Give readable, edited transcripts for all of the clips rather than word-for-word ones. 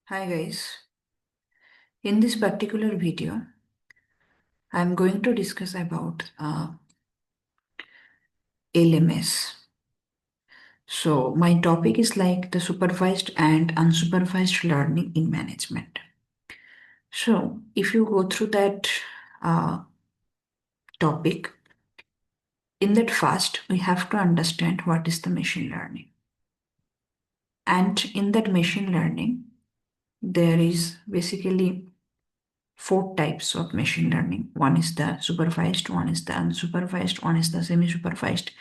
Hi guys, in this particular video, I'm going to discuss about LMS. So my topic is like the supervised and unsupervised learning in management. So if you go through that uh, topic, in that first, we have to understand what is the machine learning. And in that machine learning, there is basically four types of machine learning. One is the supervised, one is the unsupervised, one is the semi-supervised,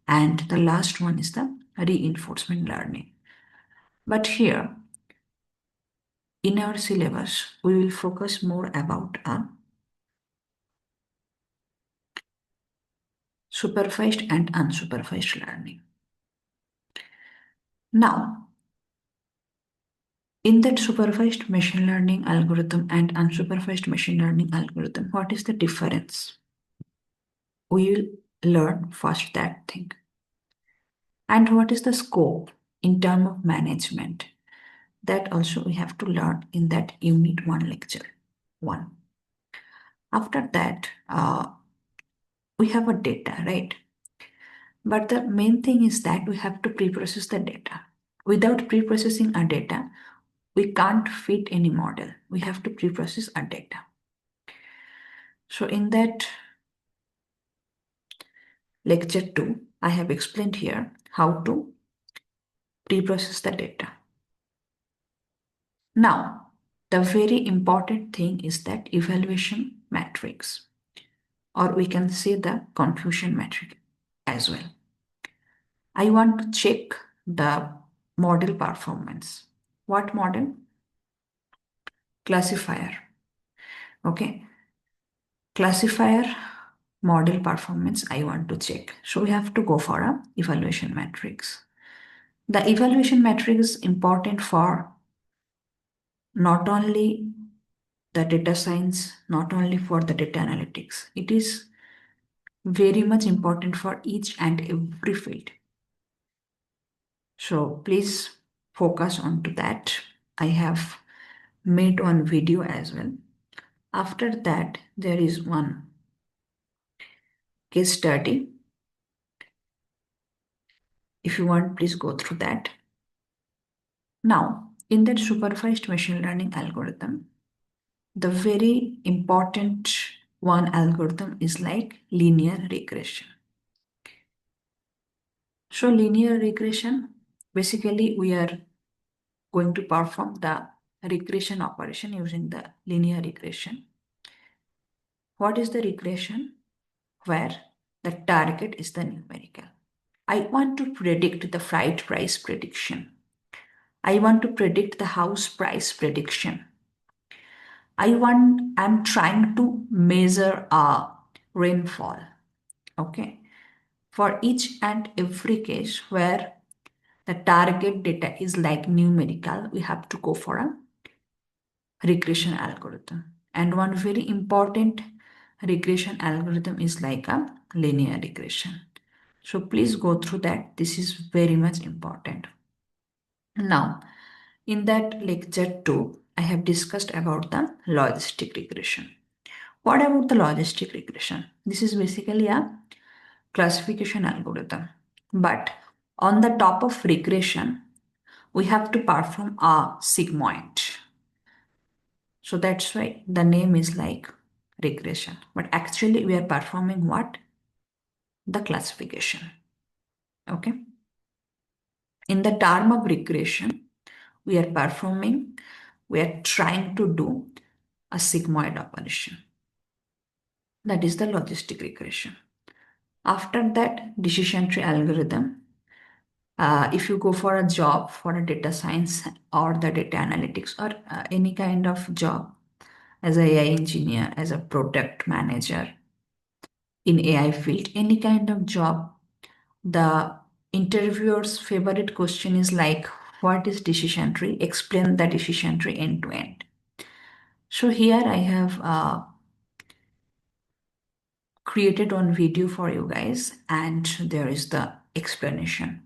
and the last one is the reinforcement learning. But here, in our syllabus, we will focus more about supervised and unsupervised learning. Now, in that supervised machine learning algorithm and unsupervised machine learning algorithm, what is the difference? We will learn first that thing. And what is the scope in terms of management? That also we have to learn in that unit 1 lecture 1. After that, we have a data, right? But the main thing is that we have to pre-process the data. Without pre-processing our data, we can't fit any model. We have to pre-process our data. So in that lecture 2, I have explained here how to pre-process the data. Now, the very important thing is that evaluation matrix, or we can say the confusion metric as well. I want to check the model performance. What model? Classifier. Okay. Classifier model performance I want to check. So we have to go for a evaluation matrix. The evaluation matrix is important for not only the data science, not only for the data analytics. It is very much important for each and every field. So please focus on to that. I have made one video as well. After that, there is one case study. If you want, please go through that. Now, in that supervised machine learning algorithm, the very important one algorithm is like linear regression. So linear regression, basically we are going to perform the regression operation using the linear regression. What is the regression? Where the target is the numerical. I want to predict the flight price prediction. I want to predict the house price prediction. I'm trying to measure a rainfall. Okay. For each and every case where the target data is like numerical, we have to go for a regression algorithm. And one very important regression algorithm is like a linear regression. So please go through that. This is very much important. Now, in that lecture 2, I have discussed about the logistic regression. What about the logistic regression? This is basically a classification algorithm. But on the top of regression, we have to perform a sigmoid. So that's why the name is like regression. But actually, we are performing what? The classification. Okay. In the term of regression, we are trying to do a sigmoid operation. That is the logistic regression. After that, decision tree algorithm. If you go for a job for a data science or the data analytics or any kind of job as a AI engineer, as a product manager in AI field, any kind of job, the interviewer's favorite question is like, what is decision tree? Explain the decision tree end to end. So here I have created one video for you guys, and there is the explanation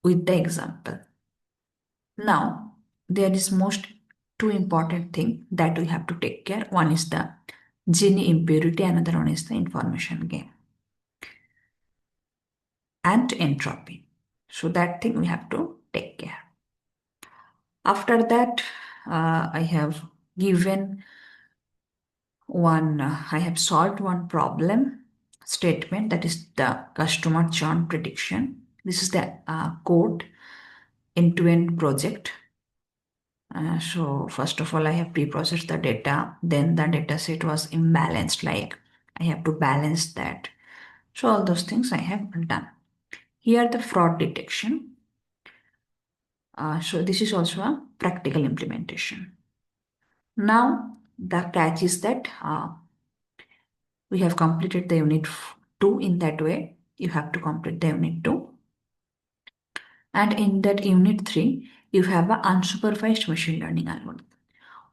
with the example. Now, there is most two important thing that we have to take care. One is the Gini impurity, another one is the information gain and entropy. So that thing we have to take care. After that, I have given I have solved one problem statement, that is the customer churn prediction. This is the code end-to-end project. So first of all, I have pre-processed the data. Then the data set was imbalanced, like I have to balance that. So all those things I have done. Here the fraud detection. So this is also a practical implementation. Now the catch is that we have completed the unit 2 in that way. You have to complete the unit 2. And in that unit 3, you have an unsupervised machine learning algorithm.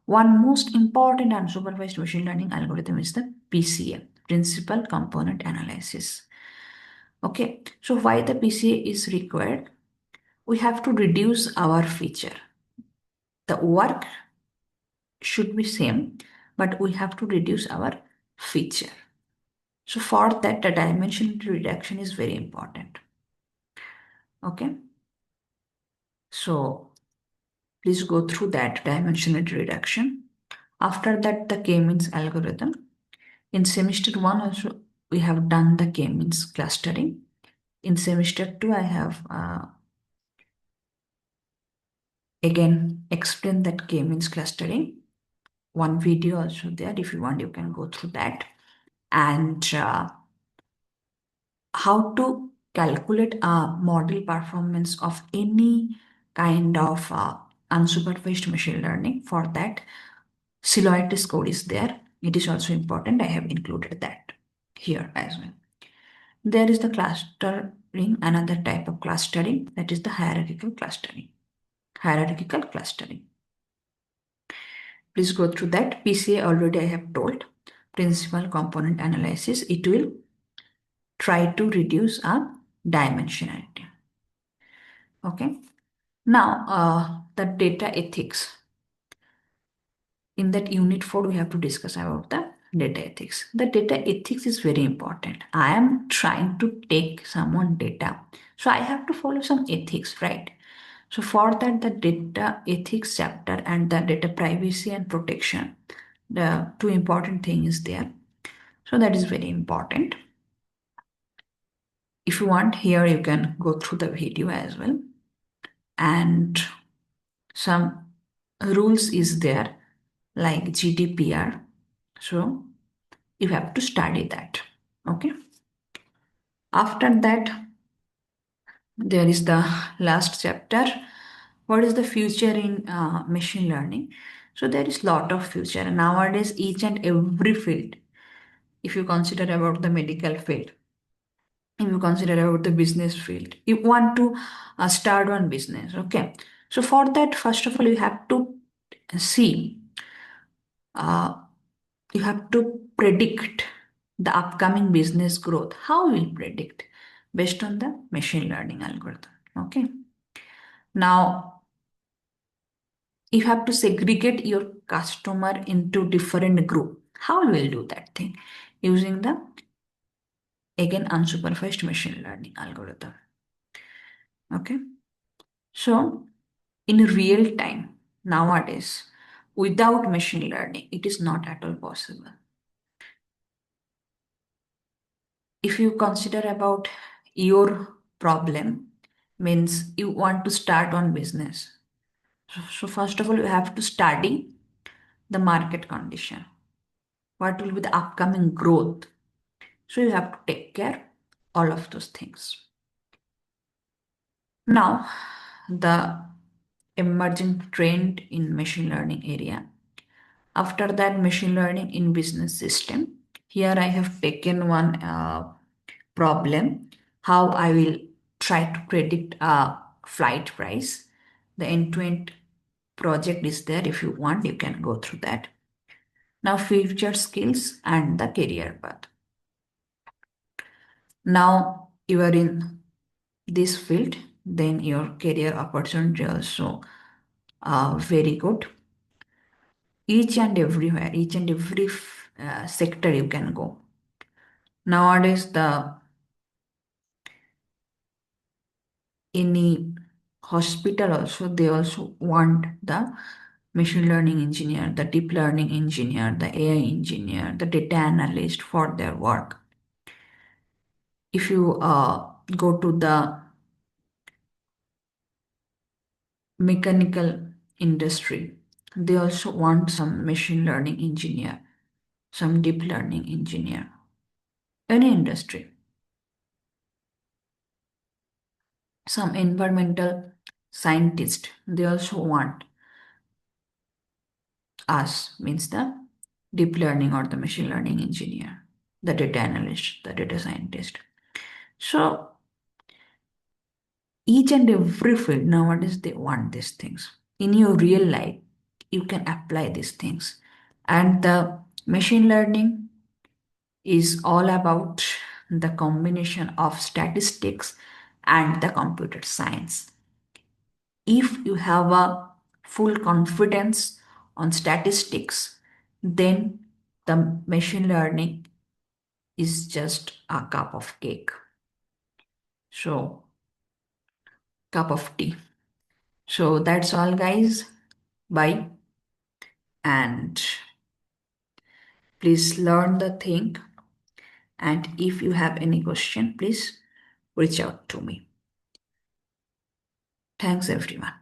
One most important unsupervised machine learning algorithm is the PCA, Principal Component Analysis. Okay, so why the PCA is required? We have to reduce our feature. The work should be same, but we have to reduce our feature. So for that, the dimensionality reduction is very important. Okay, so please go through that dimensionality reduction. After that, the k-means algorithm. In semester 1 also, we have done the k-means clustering. In semester 2, I have again explained that k-means clustering. One video also there. If you want, you can go through that. And how to calculate a model performance of any kind of unsupervised machine learning. For that, Silhouette score is there. It is also important. I have included that here as well. There is the clustering, another type of clustering, that is the hierarchical clustering. Hierarchical clustering. Please go through that. PCA already I have told. Principal component analysis. It will try to reduce a dimensionality. Okay. Now, the data ethics. In that unit 4, we have to discuss about the data ethics. The data ethics is very important. I am trying to take someone data. So I have to follow some ethics, right? So for that, the data ethics chapter and the data privacy and protection, the two important things is there. So that is very important. If you want, here you can go through the video as well. And some rules is there like GDPR. So you have to study that. Okay. After that, there is the last chapter. What is the future in machine learning? So there is lot of future nowadays. Each and every field, if you consider about the medical field, if you consider about the business field, you want to start one business. Okay, so for that, first of all, you have to see, you have to predict the upcoming business growth. How will predict? Based on the machine learning algorithm. Okay. Now, you have to segregate your customer into different group. How you will do that thing? Using the, again, unsupervised machine learning algorithm. Okay. So, in real time, nowadays, without machine learning, it is not at all possible. If you consider about your problem, means you want to start on business. So first of all, you have to study the market condition. What will be the upcoming growth? So you have to take care all of those things. Now, the emerging trend in machine learning area. After that, machine learning in business system. Here I have taken one problem, how I will try to predict a flight price. The end-to-end project is there. If you want, you can go through that. Now, future skills and the career path. Now you are in this field, then your career opportunity also very good. Each and everywhere, each and every sector you can go. Nowadays, the any hospital also they also want the machine learning engineer, the deep learning engineer, the AI engineer, the data analyst for their work. If you go to the mechanical industry, they also want some machine learning engineer, some deep learning engineer. Any industry, some environmental scientist, they also want us, means the deep learning or the machine learning engineer, the data analyst, the data scientist. So each and every field nowadays they want these things. In your real life, you can apply these things. And the machine learning is all about the combination of statistics and the computer science. If you have a full confidence on statistics, then the machine learning is just a cup of cake. So, cup of tea. So that's all, guys. Bye. And please learn the thing. And if you have any question, please reach out to me. Thanks, everyone.